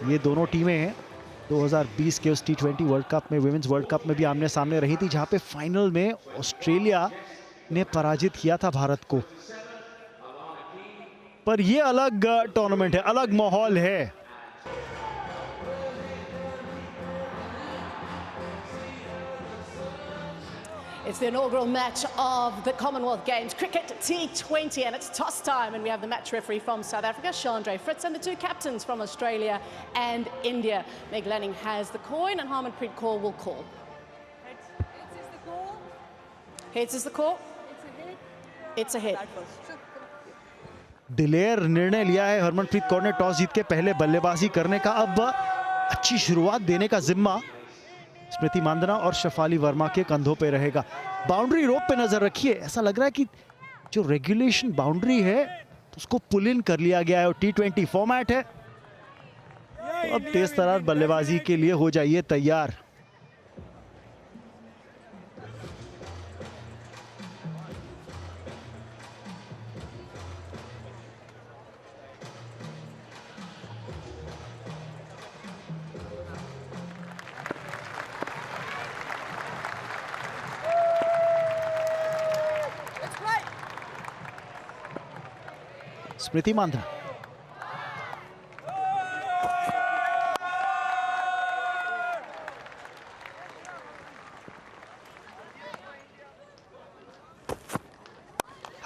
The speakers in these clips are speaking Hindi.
ये दोनों टीमें 2020 के उस T20 वर्ल्ड कप में, विमेंस वर्ल्ड कप में भी आमने सामने रही थी, जहां पे फाइनल में ऑस्ट्रेलिया ने पराजित किया था भारत को। पर ये अलग टूर्नामेंट है, अलग माहौल है। It's the inaugural match of the Commonwealth Games, Cricket T20, and it's toss time. And we have the match referee from South Africa, Chandra Fritz, and the two captains from Australia and India. Meg Lanning has the coin, and Harmanpreet Kaur will call. Heads is the call. Heads is the call. It's a hit. It's a hit. दिलेर निर्णय लिया है हरमनप्रीत कौर ने टॉस जीत के पहले बल्लेबाजी करने का। अब अच्छी शुरुआत देने का जिम्मा स्मृति मांदना और शेफाली वर्मा के कंधों पे रहेगा। बाउंड्री रोप पे नजर रखिए, ऐसा लग रहा है कि जो रेगुलेशन बाउंड्री है उसको पुल इन कर लिया गया है और T20 फॉर्मेट है। तो अब तेज तरार बल्लेबाजी के लिए हो जाइए तैयार। स्मृति मांदना,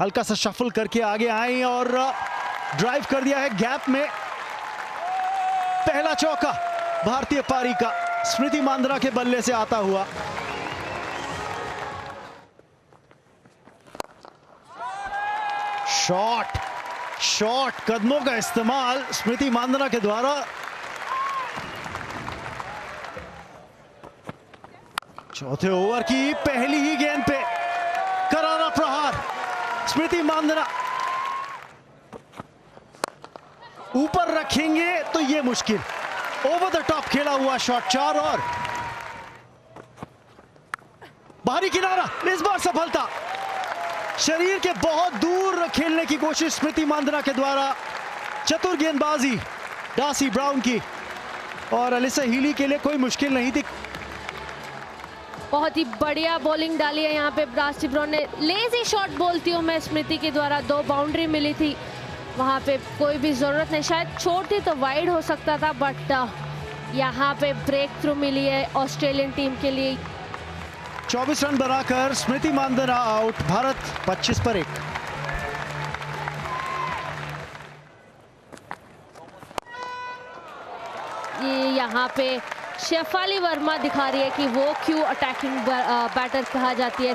हल्का सा शफल करके आगे आई और ड्राइव कर दिया है गैप में। पहला चौका भारतीय पारी का स्मृति मांदना के बल्ले से आता हुआ। शॉट कदमों का इस्तेमाल स्मृति मांदना के द्वारा। चौथे ओवर की पहली ही गेंद पे करारा प्रहार स्मृति मांदना। ऊपर रखेंगे तो ये मुश्किल, ओवर द टॉप खेला हुआ शॉट। 4 और बाहरी किनारा, इस बार सफलता। शरीर के बहुत दूर खेलने की कोशिश स्मृति मांदना के द्वारा। चतुर गेंदबाजी डार्सी ब्राउन की, और एलिसा हीली के लिए कोई मुश्किल नहीं थी। बहुत ही बढ़िया बॉलिंग डाली है यहाँ पे डार्सी ब्राउन ने। लेजी शॉट बोलती हूँ मैं स्मृति के द्वारा। 2 बाउंड्री मिली थी, वहाँ पे कोई भी जरूरत नहीं, शायद छोड़ती तो वाइड हो सकता था, बट यहाँ पे ब्रेक थ्रू मिली है ऑस्ट्रेलियन टीम के लिए। 24 रन बनाकर स्मृति मांदना आउट। भारत 25 पर 1। ये यहाँ पे शेफाली वर्मा दिखा रही है कि वो क्यों अटैकिंग बैटर कहा जाती है।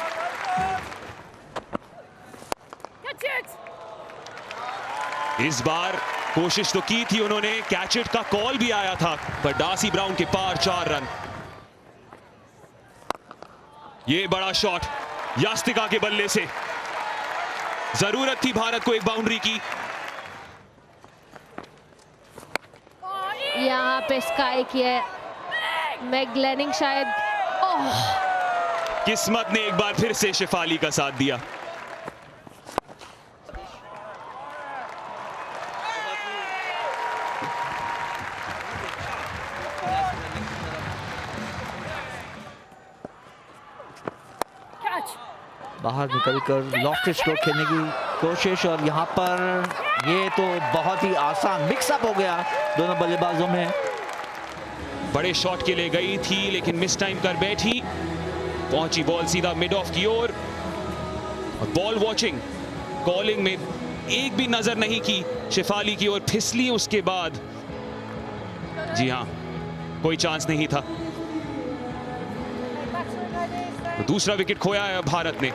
इस बार कोशिश तो की थी उन्होंने, कैच इट का कॉल भी आया था, पर डार्सी ब्राउन के पार 4 रन। ये बड़ा शॉट यास्तिका के बल्ले से। जरूरत थी भारत को एक बाउंड्री की। यहाँ पे स्काई की है मैग लैनिंग शायद। किस्मत ने एक बार फिर से शेफाली का साथ दिया। बाहर निकल कर लॉफ्ट स्ट्रोक खेलने की कोशिश, और यहाँ पर ये तो बहुत ही आसान मिक्सअप हो गया दोनों बल्लेबाजों में। बड़े शॉट के लिए गई थी लेकिन मिस टाइम कर बैठी। पहुंची बॉल सीधा मिड ऑफ की ओर। बॉल वॉचिंग कॉलिंग में एक भी नजर नहीं की शेफाली की ओर, फिसली उसके बाद। जी हां, कोई चांस नहीं था। तो दूसरा विकेट खोया है भारत ने।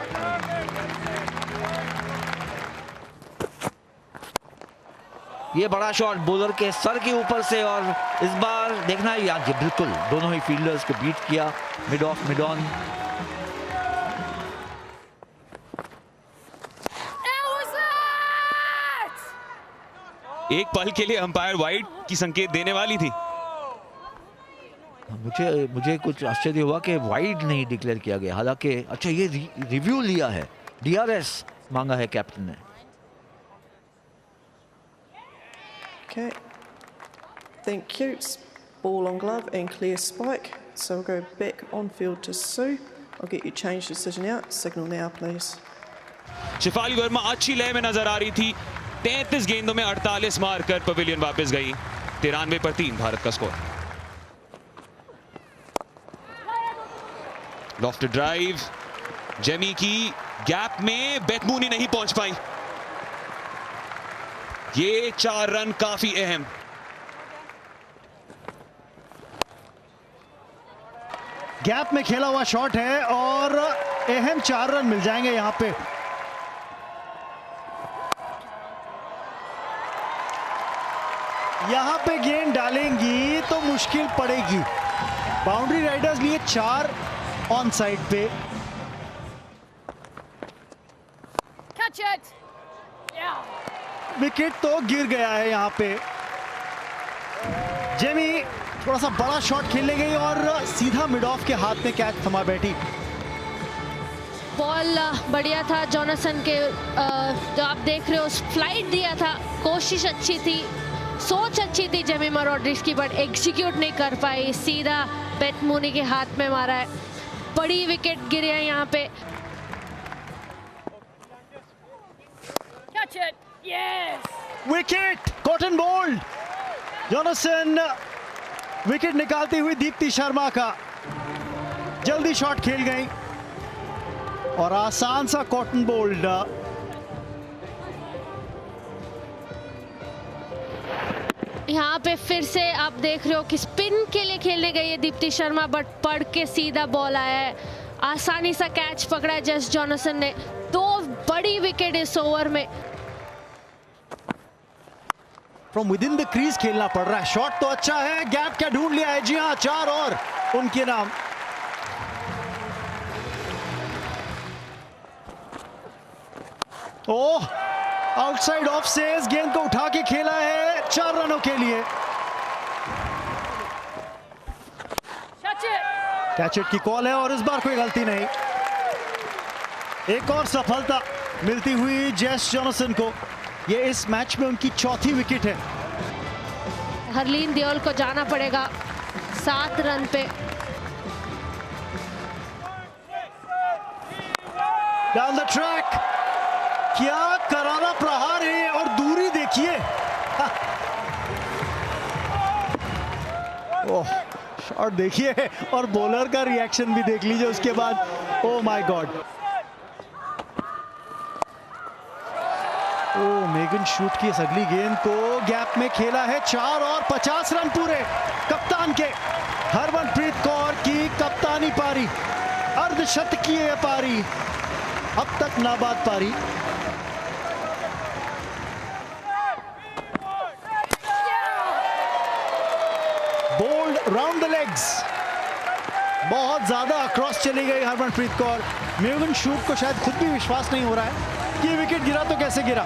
ये बड़ा शॉट बॉलर के सर के ऊपर से, और इस बार देखना है यार, बिल्कुल दोनों ही फील्डर्स को बीट किया मिड ऑफ मिड ऑन। एक पल के लिए अंपायर वाइड की संकेत देने वाली थी। मुझे कुछ आश्चर्य हुआ कि वाइड नहीं डिक्लेयर किया गया, हालांकि अच्छा ये रिव्यू लिया है, DRS मांगा है कैप्टन ने। Okay. Thank you. It's ball on glove and clear spike. So we'll go back on field to Sue. I'll get you change decision out. Signal now, please. Shefali Verma अच्छी लय में नजर आ रही थी। 33 गेंदों में 48 मारकर पवेलियन वापस गई। 93-3 भारत का स्कोर। लॉफ्टेड ड्राइव, जेमी की गैप में बेथ मूनी नहीं पहुंच पाई। ये 4 रन काफी अहम। गैप में खेला हुआ शॉट है और अहम 4 रन मिल जाएंगे यहां पे। यहां पे गेंद डालेंगी तो मुश्किल पड़ेगी। बाउंड्री राइडर्स लिए 4 ऑन साइड पे। Catch it. Yeah. विकेट तो गिर गया है यहां पे। जेमी थोड़ा सा बड़ा शॉट खेलने गई और सीधा मिड ऑफ के हाथ में कैच थमा बैठी। बॉल बढ़िया था जॉनसन के, जो आप देख रहे हो फ्लाइट दिया था, कोशिश अच्छी थी, सोच अच्छी थी जेमिमा रॉड्रिग्स की, बट एग्जीक्यूट नहीं कर पाई। सीधा बेथ मूनी के हाथ में मारा है। बड़ी विकेट गिरे हैं यहाँ पे। Catch it. Yes. Wicket Cotton bowled. Johnson wicket निकालती हुई दीप्ति शर्मा का। जल्दी शॉट खेल गई और आसान सा कॉटन बोल्ड। यहाँ पे फिर से आप देख रहे हो कि स्पिन के लिए खेलने गई है दीप्ति शर्मा, बट पड़ के सीधा बॉल आया है। आसानी सा कैच पकड़ा है जस्ट जॉनसन ने। 2 बड़ी विकेट इस ओवर में। From with in the crease खेलना पड़ रहा है। शॉट तो अच्छा है, गैप क्या ढूंढ लिया है। जी हाँ, 4 और उनके नाम। ओह, आउटसाइड ऑफ से इस गेंद को उठा के खेला है 4 रनों के लिए। Catch it. कैच इट की कॉल है और इस बार कोई गलती नहीं। एक और सफलता मिलती हुई जेस जॉनसन को। ये इस मैच में उनकी 4थी विकेट है। हरलीन देओल को जाना पड़ेगा 7 रन पे। डाउन द ट्रैक, क्या करारा प्रहार है और दूरी देखिए। ओह, शॉट देखिए और बॉलर का रिएक्शन भी देख लीजिए उसके बाद। Oh my God. Oh, Megan Schutt की इस अगली गेंद को गैप में खेला है। 4 और 50 रन पूरे कप्तान के। हरमनप्रीत कौर की कप्तानी पारी, अर्धशतकीय पारी, अब तक नाबाद पारी। बोल्ड राउंड द लेग्स, बहुत ज्यादा अक्रॉस चली गई हरमनप्रीत कौर। मेगन शूट को शायद खुद भी विश्वास नहीं हो रहा है कि विकेट गिरा तो कैसे गिरा।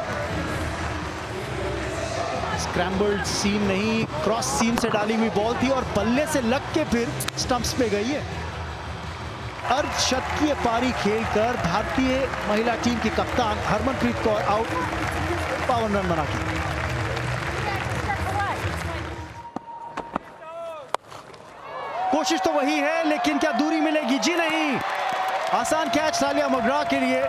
स्क्रैम्बल्ड सीम नहीं, क्रॉस सीम से डाली हुई बॉल थी और बल्ले से लग के फिर स्टंप्स पे गई है। अर्धशतकीय पारी खेलकर भारतीय महिला टीम की कप्तान हरमनप्रीत कौर आउट 52 रन बना के। कोशिश तो वही है, लेकिन क्या दूरी मिलेगी? जी नहीं। आसान कैच तालिया मगरा के लिए।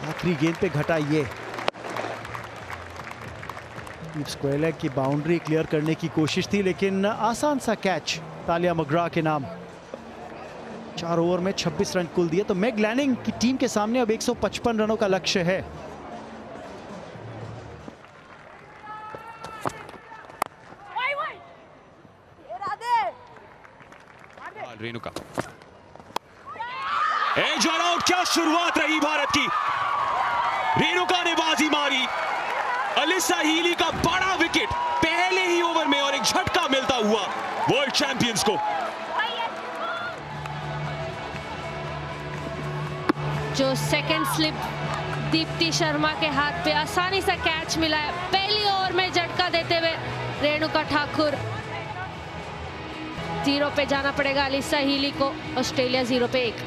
आखिरी गेंद पे घटा ये। स्क्वायर लेग की बाउंड्री क्लियर करने की कोशिश थी, लेकिन आसान सा कैच तालिया मगरा के नाम। 4 ओवर में 26 रन कुल दिए, तो मेग लैनिंग की टीम के सामने अब 155 रनों का लक्ष्य है। रेणुका एज ऑल आउट। क्या शुरुआत रही भारत की। रेणुका ने बाजी मारी। अलिसा हीली का बड़ा विकेट पहले ही ओवर में और एक झटका मिलता हुआ वर्ल्ड चैंपियंस को। जो सेकंड स्लिप दीप्ति शर्मा के हाथ पे आसानी से कैच मिला है। पहली ओवर में झटका देते हुए रेणुका ठाकुर। 0 पे जाना पड़ेगा अलिसा हीली को। ऑस्ट्रेलिया 0 पे 1।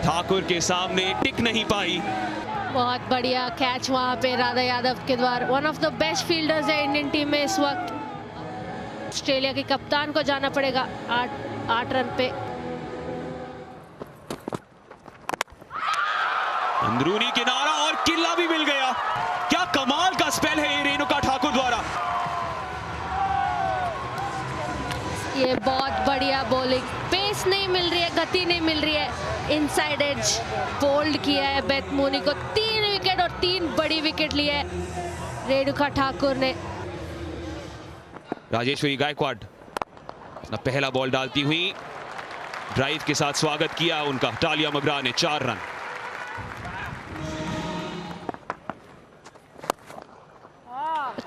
ठाकुर के सामने टिक नहीं पाई। बहुत बढ़िया कैच वहां पे राधा यादव के द्वारा। One of the best fielders है इंडियन टीम में इस वक्त। ऑस्ट्रेलिया के कप्तान को जाना पड़ेगा 8 रन पे। अंदरूनी किनारा और किला भी मिल गया। क्या कमाल का स्पेल है ये रेणुका ठाकुर द्वारा। ये बहुत बढ़िया बॉलिंग। पेस नहीं मिल रही है, गति नहीं मिल रही है। इनसाइड एज बोल्ड किया है बेथ मूनी को। 3 विकेट और 3 बड़ी विकेट लिए है रेणुका ठाकुर ने। राजेश्वरी गायकवाड़ अपना पहला बॉल डालती हुई ड्राइव के साथ स्वागत किया उनका। टालिया मगरा ने 4 रन।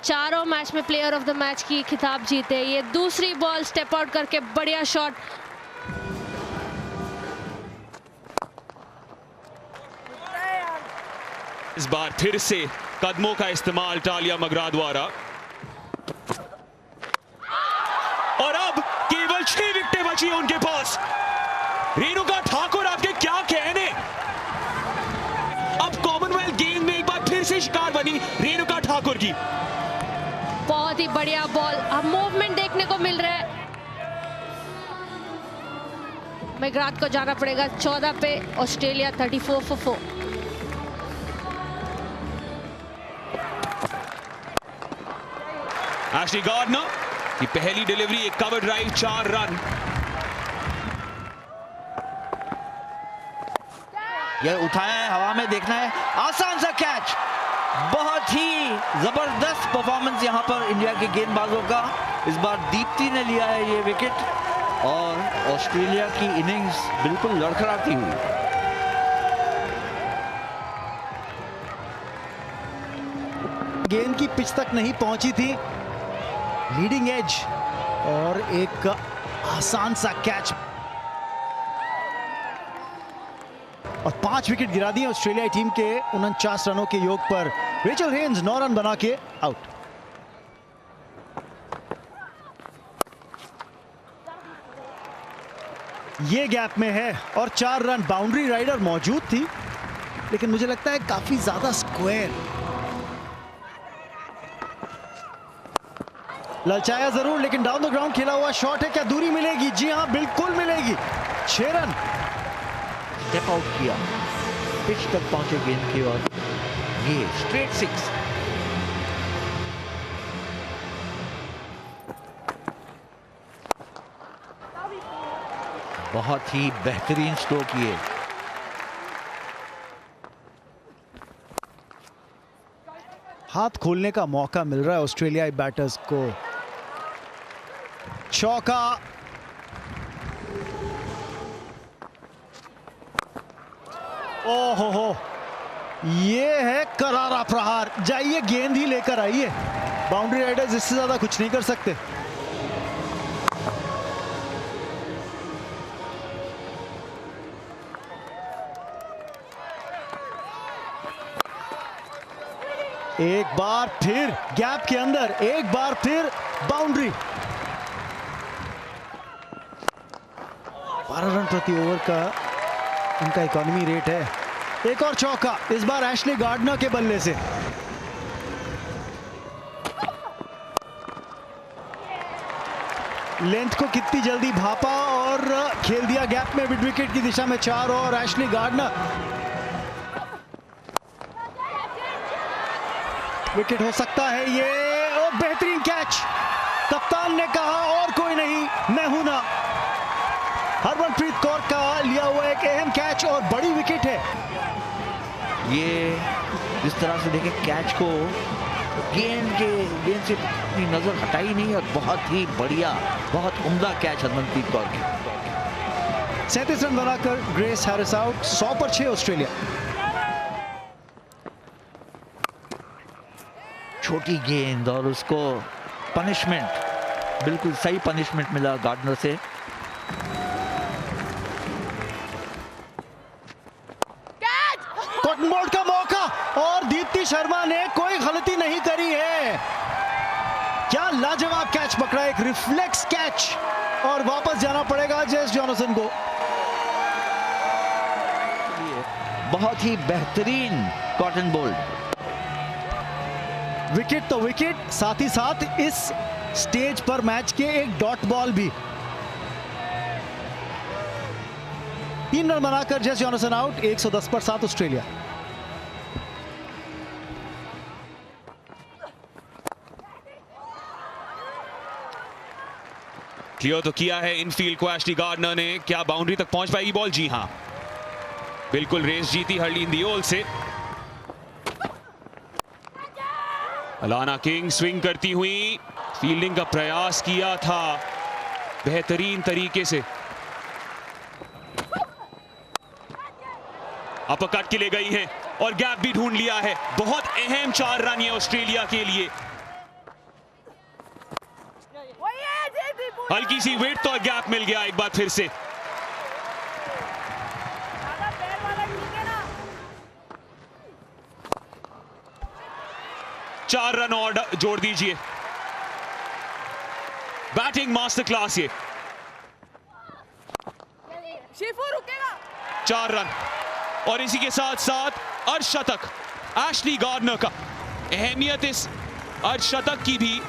चारों मैच में प्लेयर ऑफ द मैच की खिताब जीते। ये दूसरी बॉल स्टेप आउट करके बढ़िया शॉट। इस बार फिर से कदमों का इस्तेमाल टालिया मगरा द्वारा। और अब केवल 6 विकेटें बची हैं उनके पास। रेणुका ठाकुर आपके क्या कहने। अब कॉमनवेल्थ गेम में एक बार फिर से शिकार बनी रेणुका ठाकुर की। बहुत ही बढ़िया बॉल। अब मूवमेंट देखने को मिल रहा है। मेघरात को जाना पड़ेगा 14 पे। Australia 34 for 4। एशली गार्डनर की पहली डिलीवरी, एक कवर ड्राइव, 4 रन। ये उठाया है, हवा में देखना है। आसान सा कैच। बहुत ही जबरदस्त परफॉर्मेंस यहां पर इंडिया के गेंदबाजों का। इस बार दीप्ति ने लिया है ये विकेट और ऑस्ट्रेलिया की इनिंग्स बिल्कुल लड़खड़ाती हुई। गेंद की पिच तक नहीं पहुंची थी। लीडिंग एज और एक आसान सा कैच और 5 विकेट गिरा दिए ऑस्ट्रेलियाई टीम के 49 रनों के योग पर। रेचल हेन्स 9 रन बना के आउट। ये गैप में है और 4 रन। बाउंड्री राइडर मौजूद थी लेकिन मुझे लगता है काफी ज्यादा स्क्वायर। ललचाया जरूर लेकिन डाउन द ग्राउंड खेला हुआ शॉट है। क्या दूरी मिलेगी? जी हां, बिल्कुल मिलेगी। 6 रन। स्टेप आउट किया, पिच तक पहुंचे गेंद की और ये स्ट्रेट 6। बहुत ही बेहतरीन स्ट्रोक किए। हाथ खोलने का मौका मिल रहा है ऑस्ट्रेलियाई बैटर्स को। चौका। ओहो हो, ये है करारा प्रहार। जाइए गेंद ही लेकर आइए। बाउंड्री राइडर्स इससे ज्यादा कुछ नहीं कर सकते। एक बार फिर गैप के अंदर, एक बार फिर बाउंड्री। 12 रन प्रति ओवर का उनका इकोनॉमी रेट है। एक और चौका, इस बार एशली गार्डनर के बल्ले से। लेंथ को कितनी जल्दी भापा और खेल दिया गैप में मिड विकेट की दिशा में 4। और एशली गार्डनर विकेट हो सकता है ये। और बेहतरीन कैच। कप्तान ने कहा और कोई नहीं, मैं हूं ना। हरमनप्रीत कौर का लिया हुआ एक अहम कैच और बड़ी विकेट है। ये जिस तरह से देखें कैच को, गेंद से अपनी नजर हटाई नहीं और बहुत ही बढ़िया, बहुत उम्दा कैच हरमनप्रीत कौर की। 37 रन बनाकर ग्रेस हैरिस आउट। 100 पर 6 ऑस्ट्रेलिया। छोटी गेंद और उसको पनिशमेंट, बिल्कुल सही पनिशमेंट मिला गार्डनर से। कॉटन बॉल का मौका और दीप्ति शर्मा ने कोई गलती नहीं करी है। क्या लाजवाब कैच पकड़ा, एक रिफ्लेक्स कैच। और वापस जाना पड़ेगा जेस जॉनसन को। बहुत ही बेहतरीन कॉटन बोल्ड। विकेट तो विकेट, साथ ही साथ इस स्टेज पर मैच के एक डॉट बॉल भी। 3 रन बनाकर जेस जॉनसन आउट, 110 पर 7 ऑस्ट्रेलिया। क्लियर तो किया है इनफील्ड को एशली गार्डनर ने। क्या बाउंड्री तक पहुंच पाएगी बॉल? जी हां, बिल्कुल रेस जीती हरलीन दियोल से। अलाना किंग स्विंग करती हुई, फील्डिंग का प्रयास किया था बेहतरीन तरीके से। अपरकट के लिए गई है और गैप भी ढूंढ लिया है। बहुत अहम 4 रन ये ऑस्ट्रेलिया के लिए। हल्की सी विड्थ और गैप मिल गया एक बार फिर से। चार रन और जोड़ दीजिए। बैटिंग मास्टर क्लास ये। 4 रन और इसी के साथ साथ अर्धशतक एशली गार्डनर का। अहमियत इस अर्धशतक की भी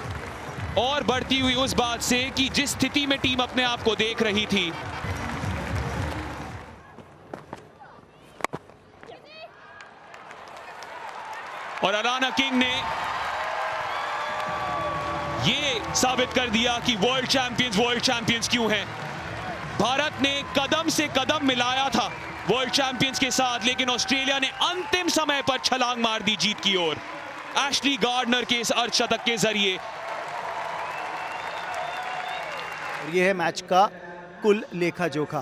और बढ़ती हुई उस बात से कि जिस स्थिति में टीम अपने आप को देख रही थी, और अलाना किंग ने ये साबित कर दिया कि वर्ल्ड चैंपियंस क्यों हैं। भारत ने कदम से कदम मिलाया था वर्ल्ड चैंपियंस के साथ, लेकिन ऑस्ट्रेलिया ने अंतिम समय पर छलांग मार दी जीत की ओर एशली गार्डनर के इस अर्धशतक के जरिए। ये है मैच का कुल लेखा जोखा।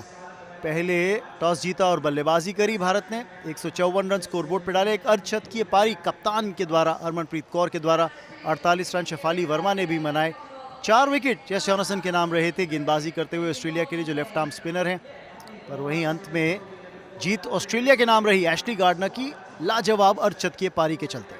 पहले टॉस जीता और बल्लेबाजी करी भारत ने। 154 रन स्कोरबोर्ड पर डाले। एक अर्धशतकीय पारी कप्तान के द्वारा, हरमनप्रीत कौर के द्वारा। 48 रन शेफाली वर्मा ने भी मनाए। 4 विकेट जेस जॉनसन के नाम रहे थे गेंदबाजी करते हुए ऑस्ट्रेलिया के लिए, जो लेफ्ट आर्म स्पिनर हैं। पर वहीं अंत में जीत ऑस्ट्रेलिया के नाम रही एशली गार्डनर की लाजवाब अर्धशतकीय पारी के चलते।